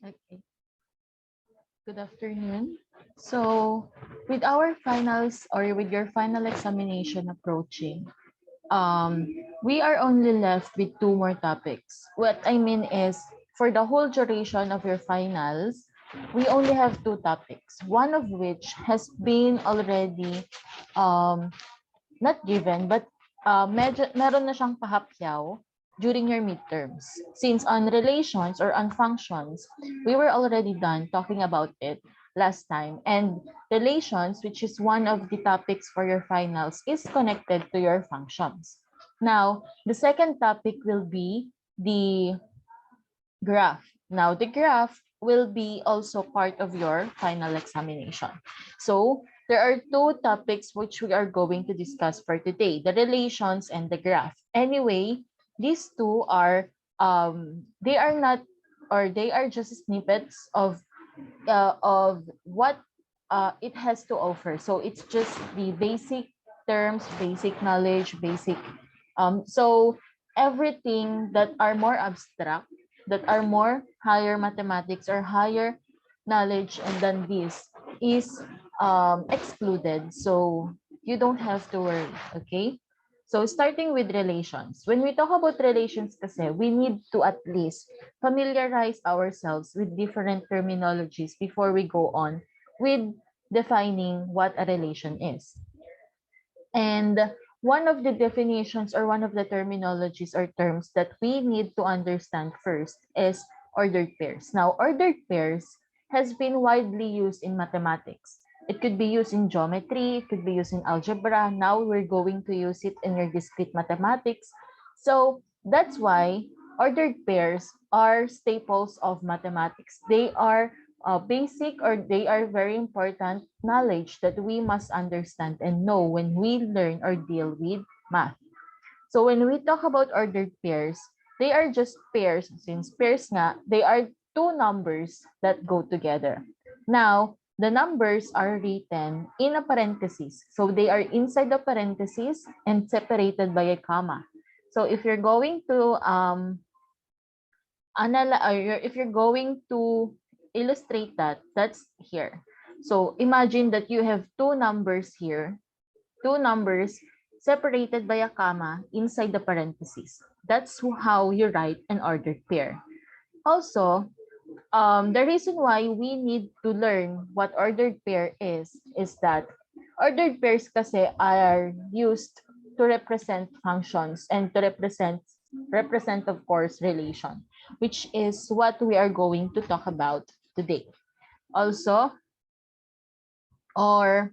Okay. Good afternoon. So, with our finals or with your final examination approaching, um, we are only left with two more topics. What I mean is, for the whole duration of your finals, we only have two topics. One of which has been already not given, but meron na siyang pahapyaw during your midterms. Since on relations or on functions, we were already done talking about it last time. And relations, which is one of the topics for your finals, is connected to your functions. Now, the second topic will be the graph. Now, the graph will be also part of your final examination. So, there are two topics which we are going to discuss for today, the relations and the graph. Anyway, these two are, they are not, or they are just snippets of what it has to offer. So, it's just the basic terms, basic knowledge, basic, so everything that are more abstract, that are more higher mathematics or higher knowledge and than this is excluded. So you don't have to worry, okay? So starting with relations. When we talk about relations kasi, we need to at least familiarize ourselves with different terminologies before we go on with defining what a relation is. And one of the definitions or one of the terminologies or terms that we need to understand first is ordered pairs. Now, ordered pairs has been widely used in mathematics. It could be used in geometry, it could be used in algebra. Now we're going to use it in your discrete mathematics. So that's why ordered pairs are staples of mathematics. They are basic or they are very important knowledge that we must understand and know when we learn or deal with math. So when we talk about ordered pairs, they are just pairs. Since pairs nga, they are two numbers that go together. Now, the numbers are written in a parenthesis. So they are inside the parenthesis and separated by a comma. So if you're going to if you're going to illustrate that, that's here. So imagine that you have two numbers here, two numbers separated by a comma inside the parentheses. That's how you write an ordered pair. Also, the reason why we need to learn what ordered pair is that ordered pairs kasi are used to represent functions and to represent of course relation, which is what we are going to talk about today. Also, or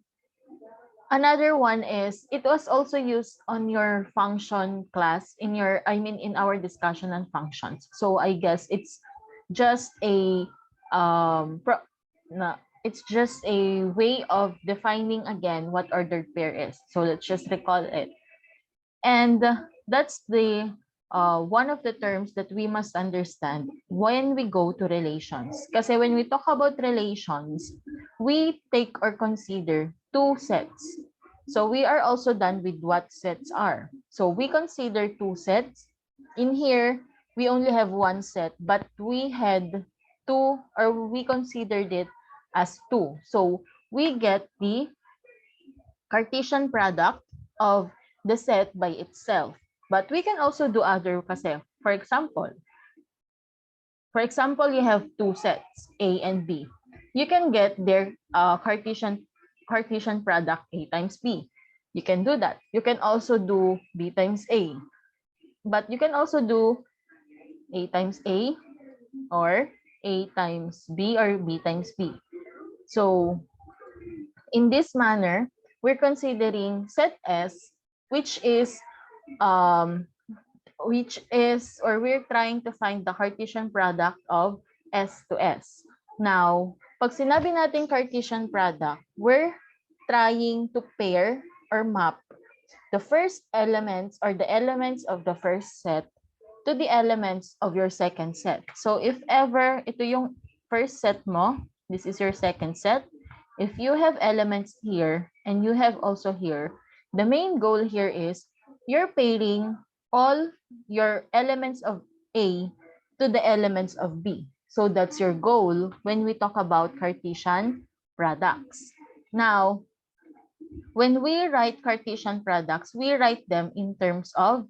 another one is it was also used on your function class in your in our discussion on functions. So I guess it's just a it's just a way of defining again what ordered pair is. So let's just recall it. And that's the one of the terms that we must understand when we go to relations. Kasi when we talk about relations, we take or consider two sets. So we are also done with what sets are. So we consider two sets. In here, we only have one set, but we had two, or we considered it as two. So we get the Cartesian product of the set by itself. But we can also do other kasi. For example, you have two sets, A and B. You can get their Cartesian product A times B. You can do that. You can also do B times A. But you can also do A times A or A times B or B times B. So in this manner, we're considering set S, which is or we're trying to find the Cartesian product of S to S. Now, pag sinabi natin Cartesian product, we're trying to pair or map the first elements or the elements of the first set to the elements of your second set. So if ever ito yung first set mo, this is your second set. If you have elements here and you have also here, the main goal here is you're pairing all your elements of A to the elements of B. So that's your goal when we talk about Cartesian products. Now, when we write Cartesian products, we write them in terms of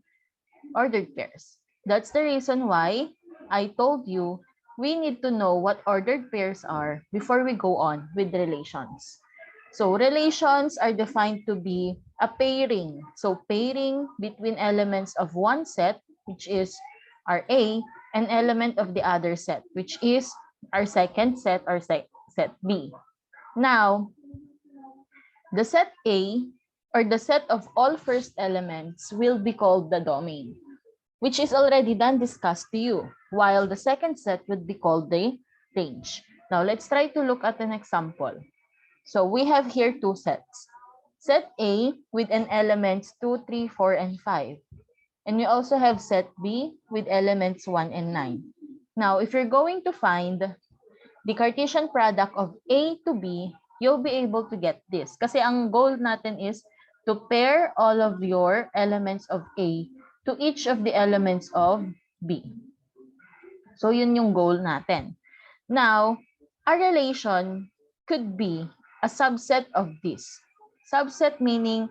ordered pairs. That's the reason why I told you we need to know what ordered pairs are before we go on with relations. So relations are defined to be a pairing. So pairing between elements of one set, which is our A, and element of the other set, which is our second set or set B. Now, the set A or the set of all first elements will be called the domain, which is already done discussed to you, while the second set would be called the range. Now, let's try to look at an example. So we have here two sets. Set A with an elements 2, 3, 4, and 5. And we also have set B with elements 1 and 9. Now, if you're going to find the Cartesian product of A to B, you'll be able to get this. Kasi ang goal natin is to pair all of your elements of A to each of the elements of B. So yun yung goal natin. Now, a relation could be a subset of this. Subset meaning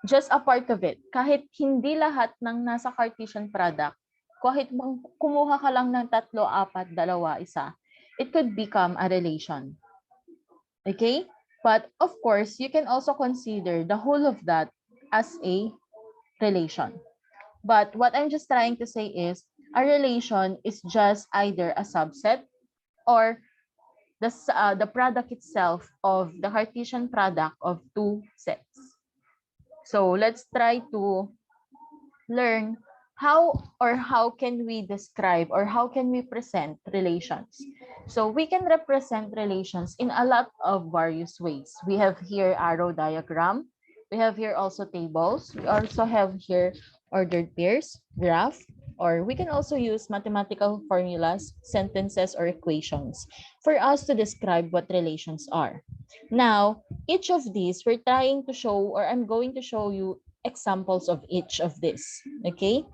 just a part of it. Kahit hindi lahat ng nasa Cartesian product, kahit kumuha ka lang ng 3, 4, 2, 1, it could become a relation. Okay? But of course, you can also consider the whole of that as a relation. But what I'm just trying to say is a relation is just either a subset or the product itself of the Cartesian product of two sets. So let's try to learn how can we describe or how can we present relations. So we can represent relations in a lot of various ways. We have here arrow diagram. We have here also tables. We also have here ordered pairs, graph, or we can also use mathematical formulas, sentences, or equations for us to describe what relations are. Now, each of these we're trying to show, or I'm going to show you examples of each of this, okay?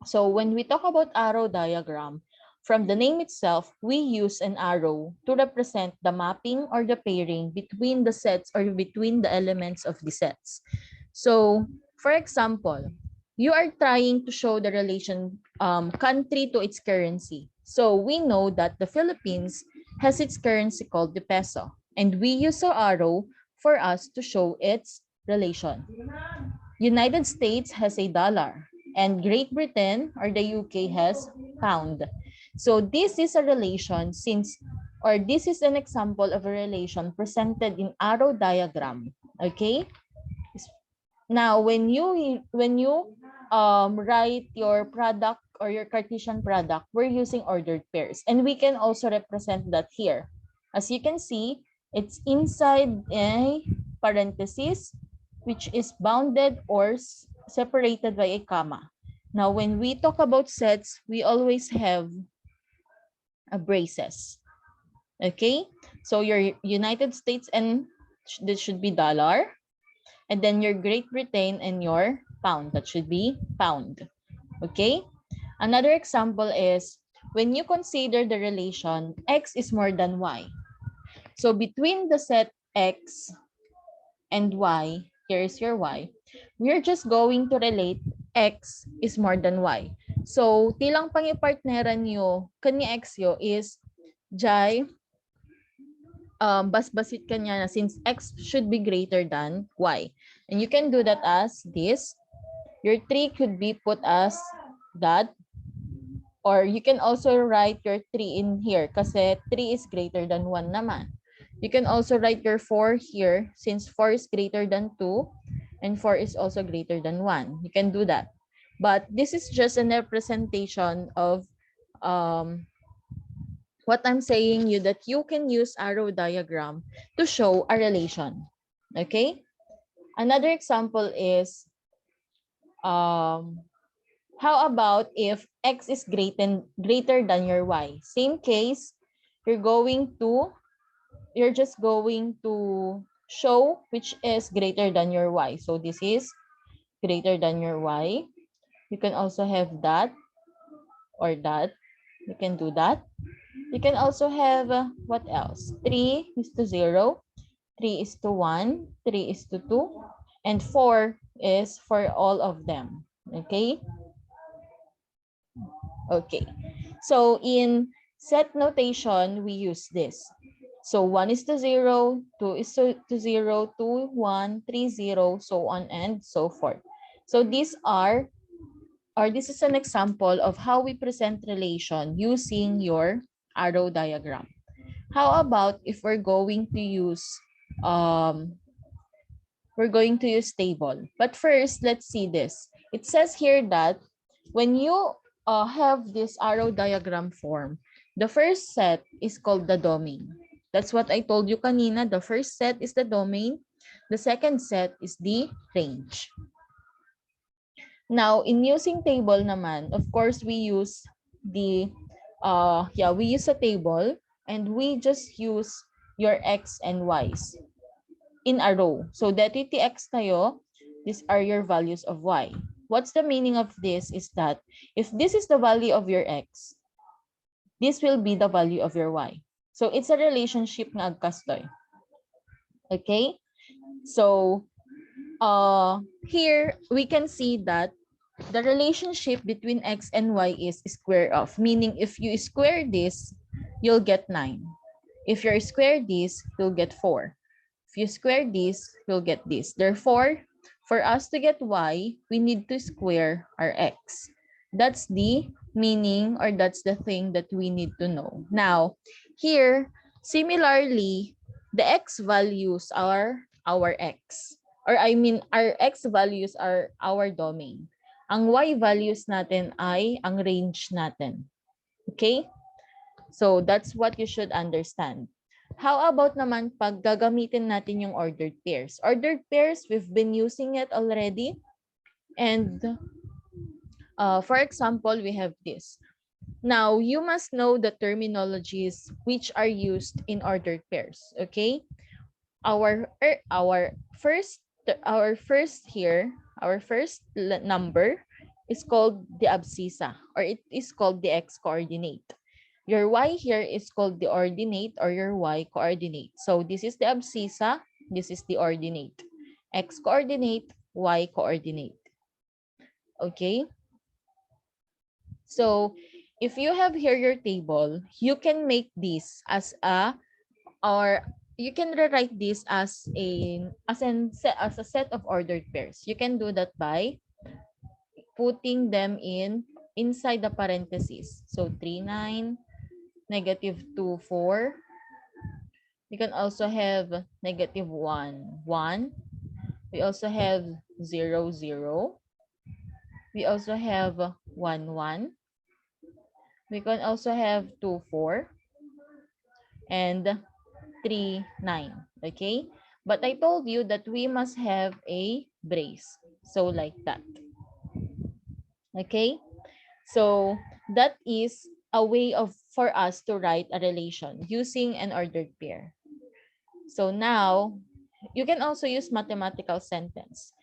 So when we talk about arrow diagram, from the name itself, we use an arrow to represent the mapping or the pairing between the sets or between the elements of the sets. So, for example, you are trying to show the relation country to its currency. So we know that the Philippines has its currency called the peso, and we use an arrow for us to show its relation. United States has a dollar, and Great Britain or the UK has pound. So this is a relation this is an example of a relation presented in arrow diagram. Okay. Now, when you write your product or your Cartesian product, we're using ordered pairs, and we can also represent that here. As you can see, it's inside a parenthesis, which is bounded or separated by a comma. Now, when we talk about sets, we always have a braces. Okay, so your United States and this should be dollar. And then your Great Britain and your pound, that should be pound. Okay? Another example is when you consider the relation x is more than y. So between the set x and y, here is your y, we're just going to relate x is more than y. So tilang pangipartneran nyo, kani x yo is jay basbasit kanya na since x should be greater than y. And you can do that as this. Your 3 could be put as that. Or you can also write your 3 in here kasi 3 is greater than 1 naman. You can also write your 4 here since 4 is greater than 2 and 4 is also greater than 1. You can do that. But this is just a representation of what I'm saying you that you can use arrow diagram to show a relation. Okay? Another example is how about if x is greater than your y? Same case, you're just going to show which is greater than your y. So this is greater than your y. You can also have that or that. You can do that. You can also have, what else? 3 is to 0, 3 is to 1, 3 is to 2, and 4 is for all of them. Okay? Okay. So in set notation, we use this. So 1 is to 0, 2 is to 0, 2, 1, 3, 0, so on and so forth. So these are, or this is an example of how we present relation using your arrow diagram. How about if um, we're going to use table. But first, let's see this. It says here that when you have this arrow diagram form, the first set is called the domain. That's what I told you kanina. The first set is the domain. The second set is the range. Now, in using table naman, of course, we use we use a table and we just use your x and y's in a row. So, x tayo, these are your values of y. What's the meaning of this is that if this is the value of your x, this will be the value of your y. So, it's a relationship nga agkastoy. Okay? So, here we can see that the relationship between x and y is square of, meaning if you square this, you'll get 9. If you square this, you'll get 4. If you square this, you'll get this. Therefore, for us to get y, we need to square our x. That's the meaning, or that's the thing that we need to know. Now, here, similarly, the x values are our x. Or I mean, our x values are our domain. Ang y values natin ay ang range natin. Okay? So, that's what you should understand. How about naman pag gagamitin natin yung ordered pairs? Ordered pairs, we've been using it already. And for example, we have this. Now, you must know the terminologies which are used in ordered pairs. Okay? Our first number is called the abscissa, or it is called the x coordinate. Your y here is called the ordinate, or your y coordinate. So this is the abscissa, this is the ordinate. X coordinate, y coordinate. Okay? So if you have here your table, you can make this as a, or you can rewrite this as a set of ordered pairs. You can do that by putting them inside the parentheses. So 3, 9, negative 2, 4. You can also have negative 1, 1. We also have 0, 0. We also have 1, 1. We can also have 2, 4. And 3, 9. Okay? But I told you that we must have a brace. So like that. Okay? So that is a way for us to write a relation using an ordered pair. So now, you can also use mathematical sentence.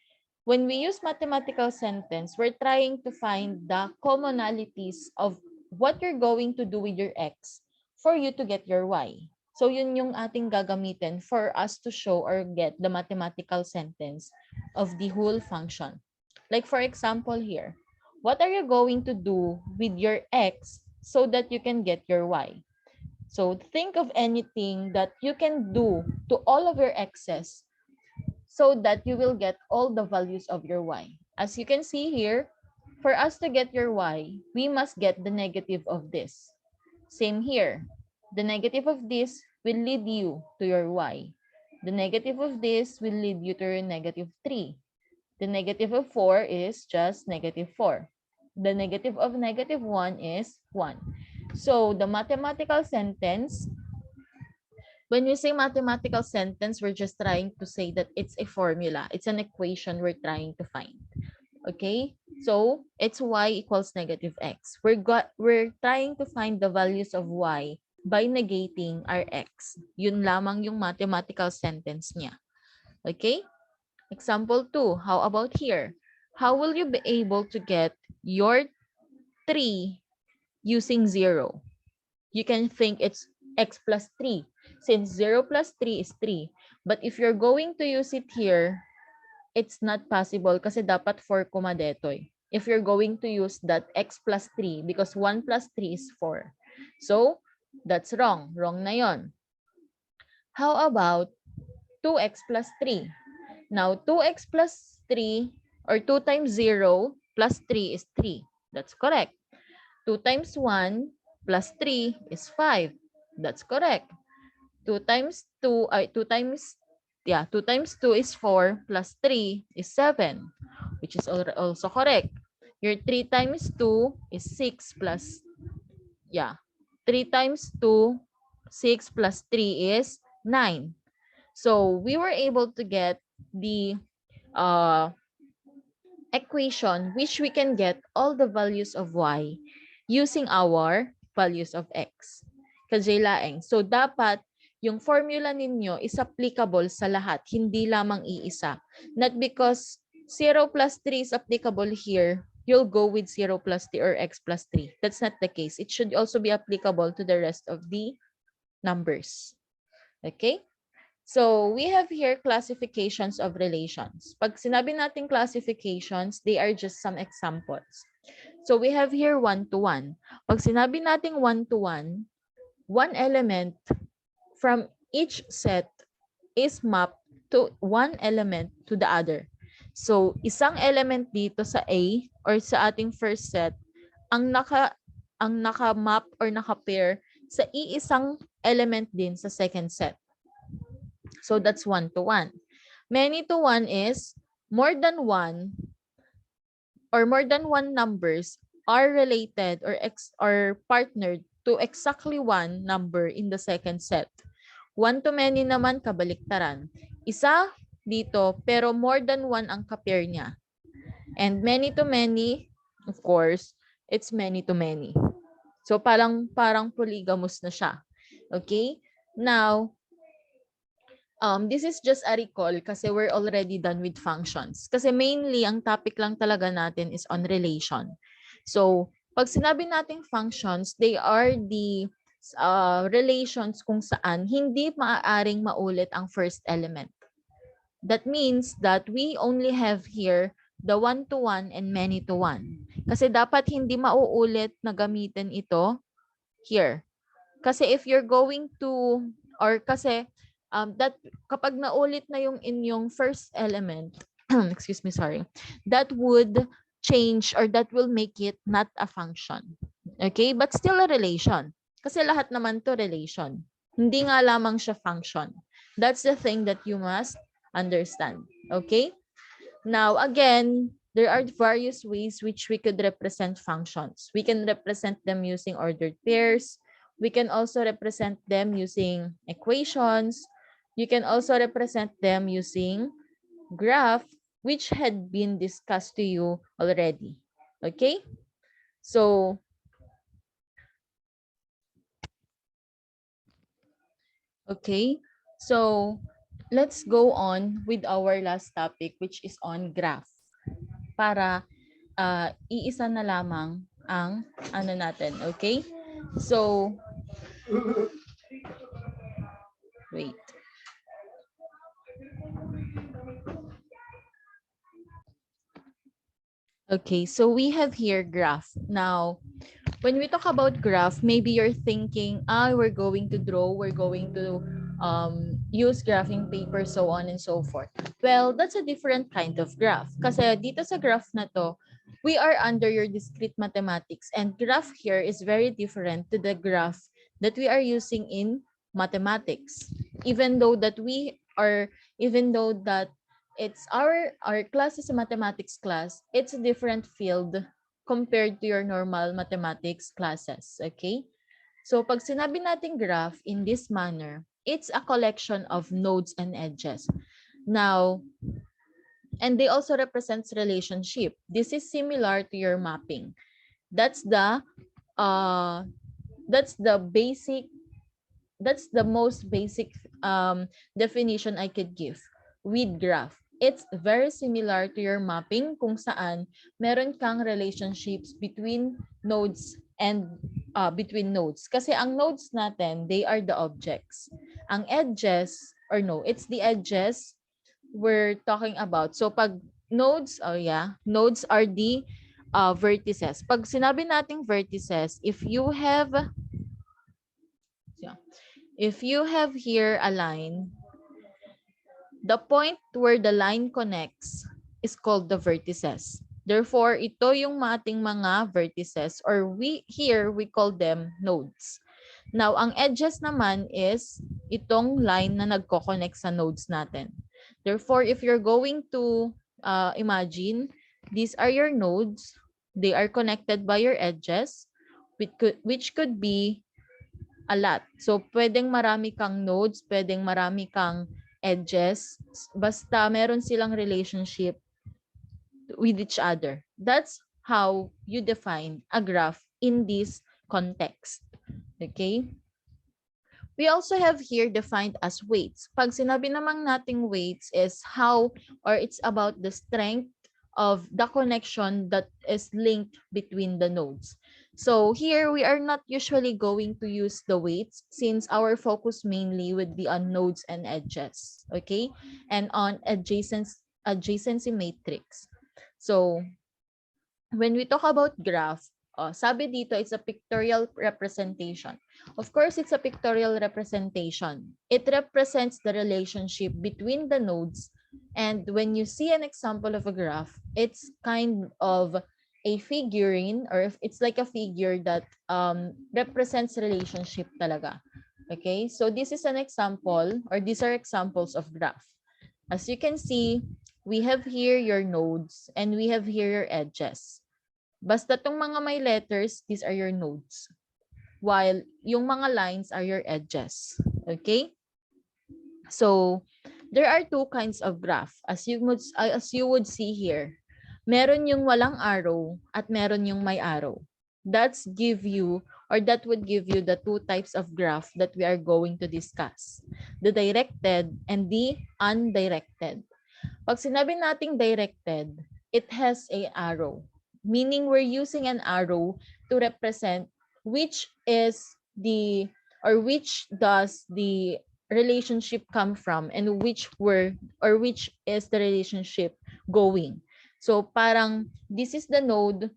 When we use mathematical sentence, we're trying to find the commonalities of what you're going to do with your x for you to get your y. So yun yung ating gagamitin for us to show or get the mathematical sentence of the whole function. Like for example here, what are you going to do with your x so that you can get your y? So think of anything that you can do to all of your x's so that you will get all the values of your y. As you can see here, for us to get your y, we must get the negative of this. Same here. The negative of this will lead you to your y. The negative of this will lead you to your negative 3. The negative of 4 is just negative 4. The negative of negative 1 is 1. So the mathematical sentence, when we say mathematical sentence, we're just trying to say that it's a formula. It's an equation we're trying to find. Okay? So it's y equals negative x. We're trying to find the values of y by negating our x. Yun lamang yung mathematical sentence niya. Okay? Example 2, how about here? How will you be able to get your 3 using 0. You can think it's x plus 3 since 0 plus 3 is 3. But if you're going to use it here, it's not possible kasi dapat 4 kumadetoy. If you're going to use that x plus 3 because 1 plus 3 is 4. So, that's wrong. Wrong na yon. How about 2x plus 3? Now, 2x plus 3 or 2 times 0 plus 3 is 3. That's correct. 2 times 1 plus 3 is 5. That's correct. 2 times 2, 2 times 2 is 4 plus 3 is 7, which is also correct. Your 3 times 2 is 6 plus, 3 times 2, 6 plus 3 is 9. So we were able to get the equation which we can get all the values of y using our values of x. Kajaylaeng. So dapat yung formula ninyo is applicable sa lahat, hindi lamang iisa. Not because 0 plus 3 is applicable here, you'll go with 0 plus 3 or x plus 3. That's not the case. It should also be applicable to the rest of the numbers. Okay? So, we have here classifications of relations. Pag sinabi natin classifications, they are just some examples. So, we have here one-to-one. Pag sinabi natin one-to-one, one element from each set is mapped to one element to the other. So, isang element dito sa A or sa ating first set, ang naka-map or naka-pair sa iisang element din sa second set. So that's one-to-one. Many-to-one is more than one or more than one numbers are related or partnered to exactly one number in the second set. One-to-many naman kabaliktaran. Isa dito pero more than one ang ka-pair niya. And many-to-many, of course, it's many-to-many. So parang polygamous na siya. Okay? Now, this is just a recall kasi we're already done with functions. Kasi mainly, ang topic lang talaga natin is on relation. So, pag sinabi nating functions, they are the relations kung saan hindi maaaring maulit ang first element. That means that we only have here the one-to-one and many-to-one. Kasi dapat hindi mauulit na gamitin ito here. Kasi if you're going to, or kasi that kapag naulit na yung inyong first element, excuse me, sorry, that would change or that will make it not a function. Okay? But still a relation. Kasi lahat naman to relation. Hindi nga lamang siya function. That's the thing that you must understand. Okay? Now, again, there are various ways which we could represent functions. We can represent them using ordered pairs. We can also represent them using equations. You can also represent them using graph, which had been discussed to you already. Okay? So, let's go on with our last topic, which is on graph. Para iisa na lamang ang ano natin. Okay? So, wait. Okay, so we have here graph. Now, when we talk about graph, maybe you're thinking, we're going to draw, we're going to use graphing paper, so on and so forth. Well, that's a different kind of graph. Kasi dito sa graph na to, we are under your discrete mathematics, and graph here is very different to the graph that we are using in mathematics. Even though that it's our class is a mathematics class, it's a different field compared to your normal mathematics classes, okay? So pag sinabi natin graph in this manner, it's a collection of nodes and edges. Now, and they also represents relationship. This is similar to your mapping. That's the most basic definition I could give with graph. it's very similar to your mapping kung saan meron kang relationships between nodes and between nodes. Kasi ang nodes natin, they are the objects. Ang edges, or no, it's the edges we're talking about. So pag nodes, nodes are the vertices. Pag sinabi nating vertices, if you have here a line, the point where the line connects is called the vertices. Therefore, ito yung ating mga vertices, or we call them nodes. Now, ang edges naman is itong line na nagko-connect sa nodes natin. Therefore, if you're going to imagine, these are your nodes. They are connected by your edges, which could be a lot. So, pwedeng marami kang nodes, pwedeng marami kang edges, basta meron silang relationship with each other. That's how you define a graph in this context. Okay? We also have here defined as weights. Pag sinabi namang nating weights is how, or it's about the strength of the connection that is linked between the nodes. So here we are not usually going to use the weights since our focus mainly would be on nodes and edges, okay? And on adjacency matrix. So when we talk about graph, sabi dito, it's a pictorial representation. Of course, it's a pictorial representation. It represents the relationship between the nodes. And when you see an example of a graph, it's kind of a figurine, or it's like a figure that represents relationship talaga. Okay, so this is an example, or these are examples of graph. As you can see, we have here your nodes and we have here your edges. Basta tong mga may letters, these are your nodes. While yung mga lines are your edges. Okay? So, there are two kinds of graph. As you would see here, meron yung walang arrow at meron yung may arrow. That would give you the two types of graph that we are going to discuss. The directed and the undirected. Pag sinabi nating directed, it has an arrow. Meaning we're using an arrow to represent which does the relationship come from and which is the relationship going. So parang this is the node,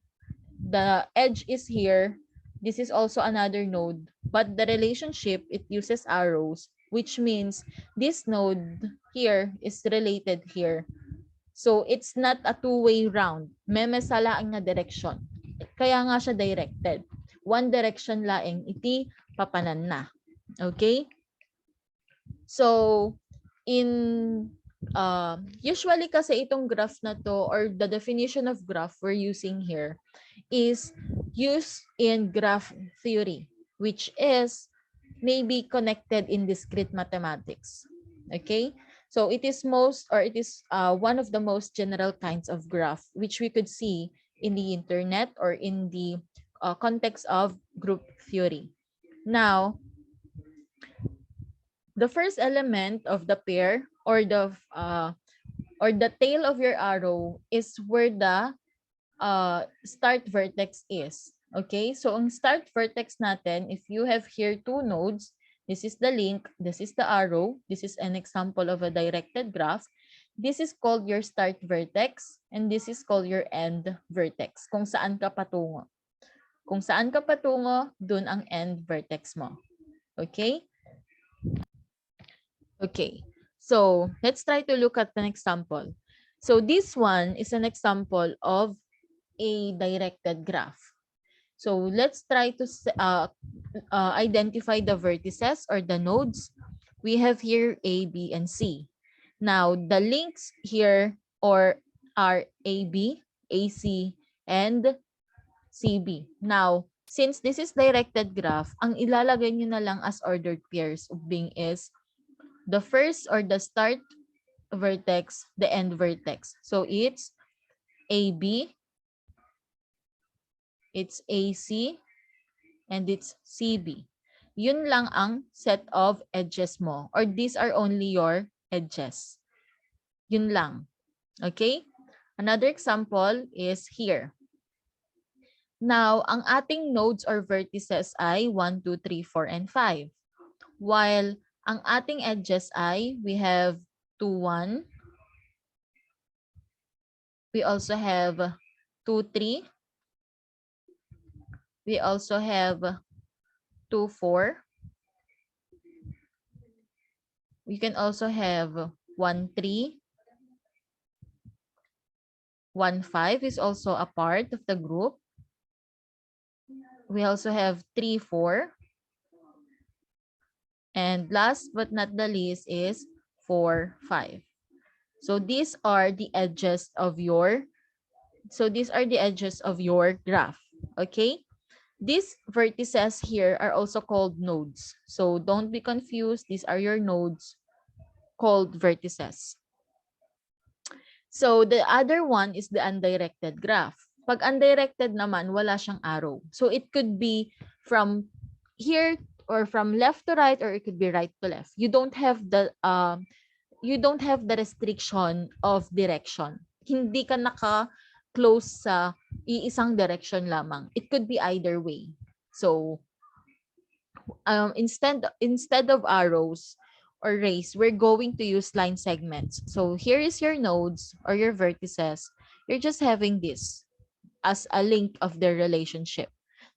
the edge is here, this is also another node, but the relationship, it uses arrows, which means this node here is related here. So, it's not a two-way round. May masalaang na direksyon. Kaya nga siya directed. One direction laing iti papanan na. Okay? So, usually kasi itong graph na to, or the definition of graph we're using here is used in graph theory, which is maybe connected in discrete mathematics. Okay? So it is one of the most general kinds of graph which we could see in the internet or in the context of group theory. Now, the first element of the pair or the tail of your arrow is where the start vertex is. Okay? So ang start vertex natin, if you have here two nodes, this is the link, this is the arrow, this is an example of a directed graph. This is called your start vertex and this is called your end vertex. Kung saan ka patungo. Kung saan ka patungo, dun ang end vertex mo. Okay? Okay. So, let's try to look at an example. So, this one is an example of a directed graph. So let's try to identify the vertices or the nodes. We have here A, B, and C. Now, the links here are AB, AC, and CB. Now, since this is directed graph, ang ilalagay nyo na lang as ordered pairs of being is the first or the start vertex, the end vertex. So it's AB, it's AC, and it's CB. Yun lang ang set of edges mo, or these are only your edges. Yun lang. Okay? Another example is here. Now, ang ating nodes or vertices ay 1, 2, 3, 4, and 5. While ang ating edges ay we have 2, 1. We also have 2, 3. We also have 2, 4. We can also have 1, 3. 1, 5 is also a part of the group. We also have 3, 4. And last but not the least is 4, 5. So these are the edges of your graph. Okay? These vertices here are also called nodes. So don't be confused. These are your nodes called vertices. So the other one is the undirected graph. Pag undirected naman, wala siyang arrow. So it could be from here or from left to right, or it could be right to left. You don't have the restriction of direction. Hindi ka naka-close sa iisang direction lamang. It could be either way. So instead of arrows or rays, we're going to use line segments. So here is your nodes or your vertices. You're just having this as a link of their relationship.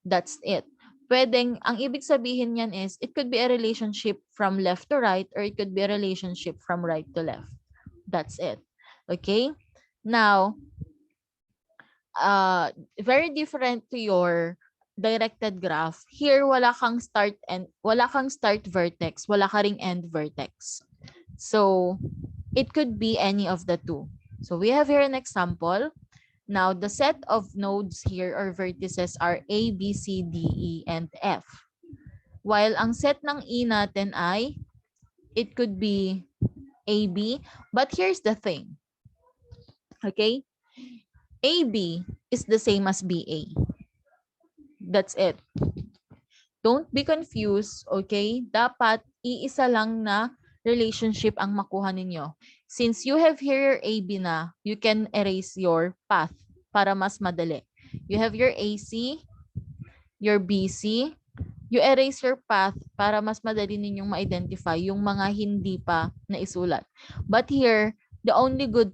That's it. Ang ibig sabihin niyan is, it could be a relationship from left to right, or it could be a relationship from right to left. That's it. Okay? Now, very different to your directed graph. Here, wala kang start vertex, wala ka ring end vertex. So, it could be any of the two. So, we have here an example. Now, the set of nodes here or vertices are A, B, C, D, E, and F. While ang set ng E natin ay, it could be A, B. But here's the thing. Okay? AB is the same as BA. That's it. Don't be confused, okay? Dapat iisa lang na relationship ang makuha ninyo. Since you have here your AB na, you can erase your path para mas madali. You have your AC, your BC, you erase your path para mas madali ninyong ma-identify yung mga hindi pa naisulat. But here, the only good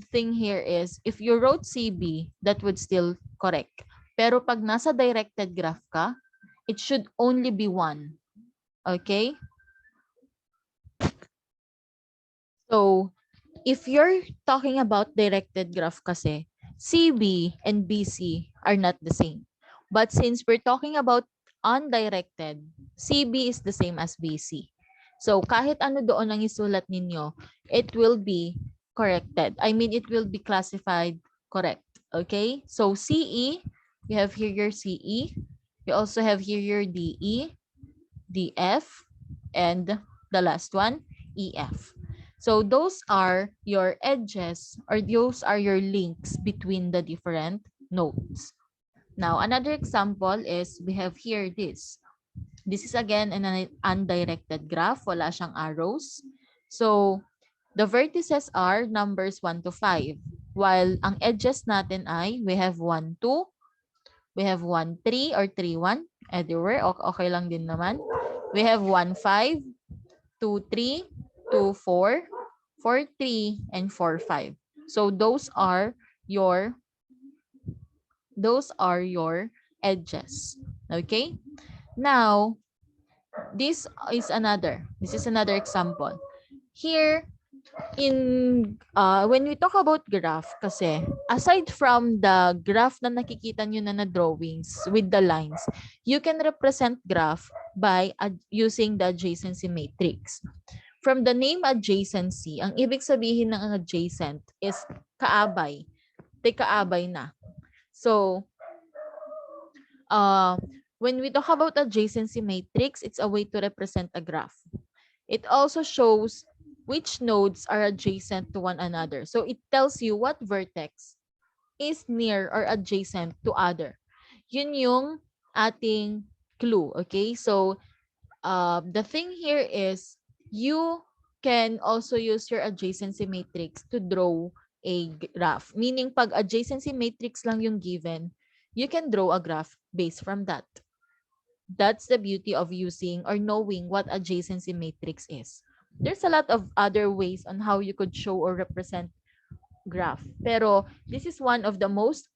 thing here is if you wrote CB, that would still correct. Pero pag nasa directed graph ka, it should only be one. Okay? So, if you're talking about directed graph kasi, CB and BC are not the same. But since we're talking about undirected, CB is the same as BC. So, kahit ano doon ang isulat ninyo, it will be corrected. I mean, it will be classified correct. Okay? So, CE, you have here your CE. You also have here your DE, DF, and the last one, EF. So those are your edges, or those are your links between the different nodes. Now, another example is we have here this. This is again an undirected graph. Wala siyang arrows. So, the vertices are numbers 1 to 5. While ang edges natin ay we have 1, 2, we have 1, 3 or 3, 1. Everywhere, okay lang din naman. We have 1, 5, 2, 3, 2, 4, 4, 3, and 4, 5. So those are your edges. Okay? Now, this is another example. Here, when we talk about graph kasi, aside from the graph na nakikita nyo na drawings with the lines, you can represent graph by using the adjacency matrix. From the name adjacency, ang ibig sabihin ng adjacent is kaabay. Kaabay na. So, when we talk about adjacency matrix, it's a way to represent a graph. It also shows which nodes are adjacent to one another. So, it tells you what vertex is near or adjacent to other. Yun yung ating clue. Okay? So, the thing here is, you can also use your adjacency matrix to draw a graph. Meaning, pag adjacency matrix lang yung given, you can draw a graph based from that. That's the beauty of using or knowing what adjacency matrix is. There's a lot of other ways on how you could show or represent graph. Pero this is one of the most,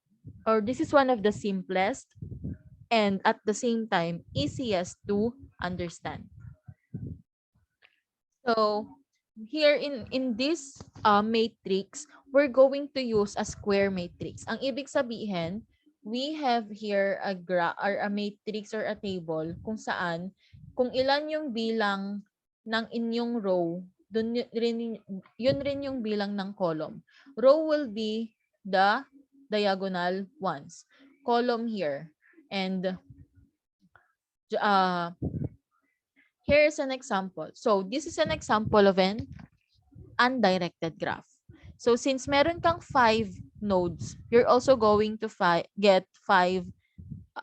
or this is one of the simplest and at the same time easiest to understand. So here in this matrix, we're going to use a square matrix. Ang ibig sabihin, we have here a or a matrix or a table kung saan kung ilan yung bilang ng inyong row, yun rin yung bilang ng column. Row will be the diagonal ones. Column here. And here is an example. So this is an example of an undirected graph. So since meron kang 5 nodes, you're also going to get 5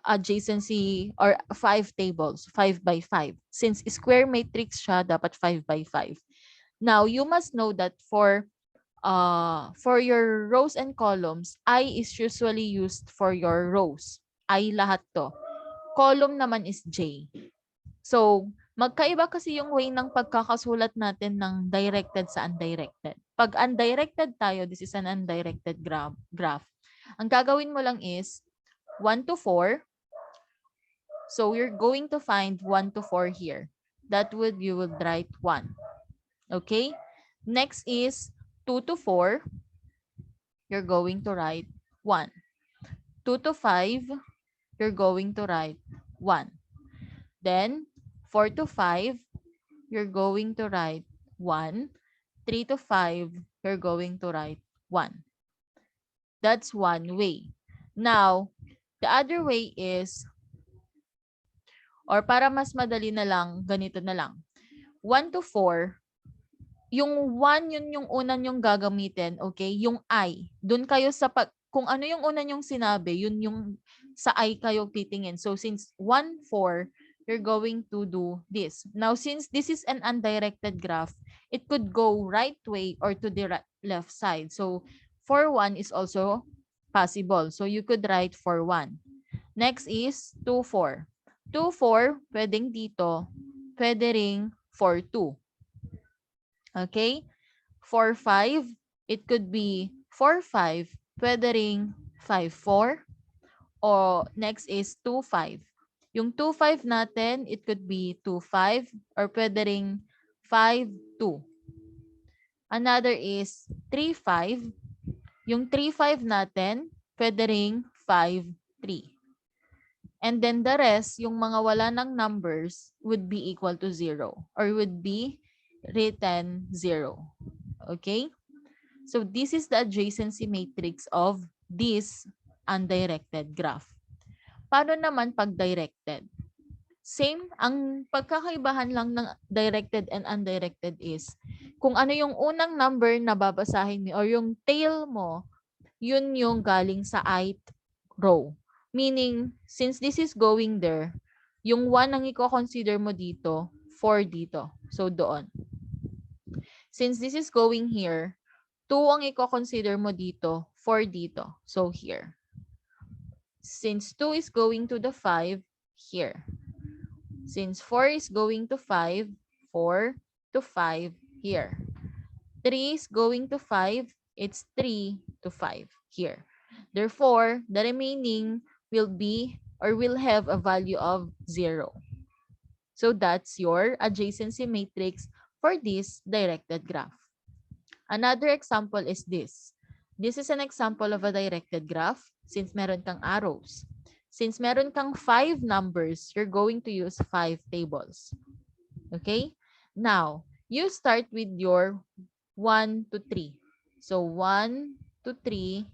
adjacency or 5 tables, 5 by 5. Since square matrix siya, dapat 5 by 5. Now, you must know that for your rows and columns, I is usually used for your rows. I lahat to. Column naman is J. So, magkaiba kasi yung way ng pagkakasulat natin ng directed sa undirected. Pag undirected tayo, this is an undirected graph. Ang gagawin mo lang is 1 to 4. So, you're going to find 1 to 4 here. You would write 1. Okay? Next is 2 to 4. You're going to write 1. 2 to 5, you're going to write 1. Then, 4 to 5, you're going to write 1. 3 to 5, you're going to write 1. That's one way. Now, the other way is, or para mas madali na lang, ganito na lang. 1 to 4, yung 1, yun yung una nyong gagamitin, okay? Yung I. Doon kayo sa kung ano yung una nyong sinabi, yun yung sa I kayo titingin. So, since 1, 4, you're going to do this. Now, since this is an undirected graph, it could go right way or to the left side. So, 4, 1 is also possible. So, you could write 4, 1. Next is 2, 4. 2, 4, pwedeng dito, pwede ring 4, 2. Okay? 4, 5, it could be 4, 5, pwede ring 5, 4. O next is 2, 5. Yung 2, 5 natin, it could be 2, 5 or pwede ring 5, 2. Another is 3, 5. Yung 3, 5 natin, pwede ring 5, 3. And then the rest, yung mga wala ng numbers would be equal to 0 or would be written 0. Okay? So this is the adjacency matrix of this undirected graph. Paano naman pag directed? Same, ang pagkakaibahan lang ng directed and undirected is kung ano yung unang number na babasahin mo or yung tail mo, yun yung galing sa ith row. Meaning, since this is going there, yung 1 ang i-consider mo dito, 4 dito. So, doon. Since this is going here, 2 ang i-consider mo dito, 4 dito. So, here. Since 2 is going to the 5, here. Since 4 is going to 5, 4 to 5, here. 3 is going to 5, it's 3 to 5, here. Therefore, the remaining will be or will have a value of 0. So that's your adjacency matrix for this directed graph. Another example is this. This is an example of a directed graph since meron kang arrows. Since meron kang 5 numbers, you're going to use 5 tables. Okay? Now, you start with your 1 to 3. So 1 to 3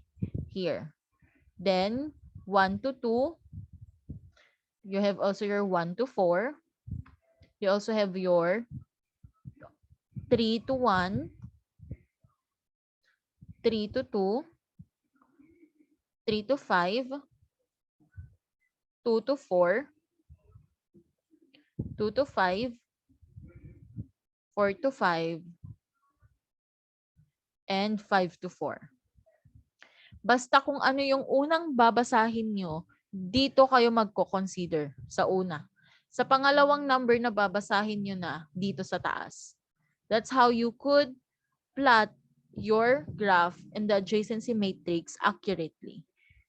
here. Then 1 to 2. You have also your 1 to 4. You also have your 3 to 1. 3 to 2, 3 to 5, 2 to 4, 2 to 5, 4 to 5, and 5 to 4. Basta kung ano yung unang babasahin nyo, dito kayo magko-consider sa una. Sa pangalawang number na babasahin nyo na dito sa taas. That's how you could plot your graph and the adjacency matrix accurately.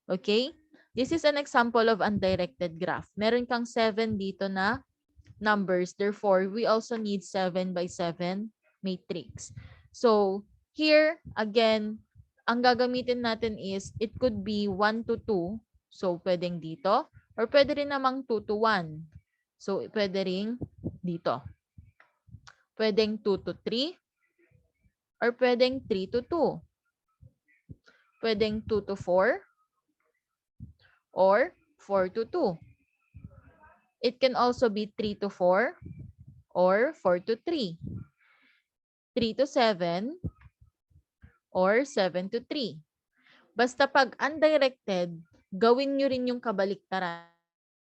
Okay? This is an example of undirected graph. Meron kang 7 dito na numbers. Therefore, we also need 7 by 7 matrix. So, here, again, ang gagamitin natin is, it could be 1 to 2. So, pwedeng dito. Or pwede rin namang 2 to 1. So, pwede rin dito. Pwedeng 2 to 3. Or pwedeng 3 to 2. Pwedeng 2 to 4. Or 4 to 2. It can also be 3 to 4 or 4 to 3. 3 to 7 or 7 to 3. Basta pag undirected, gawin nyo rin yung kabaliktaran.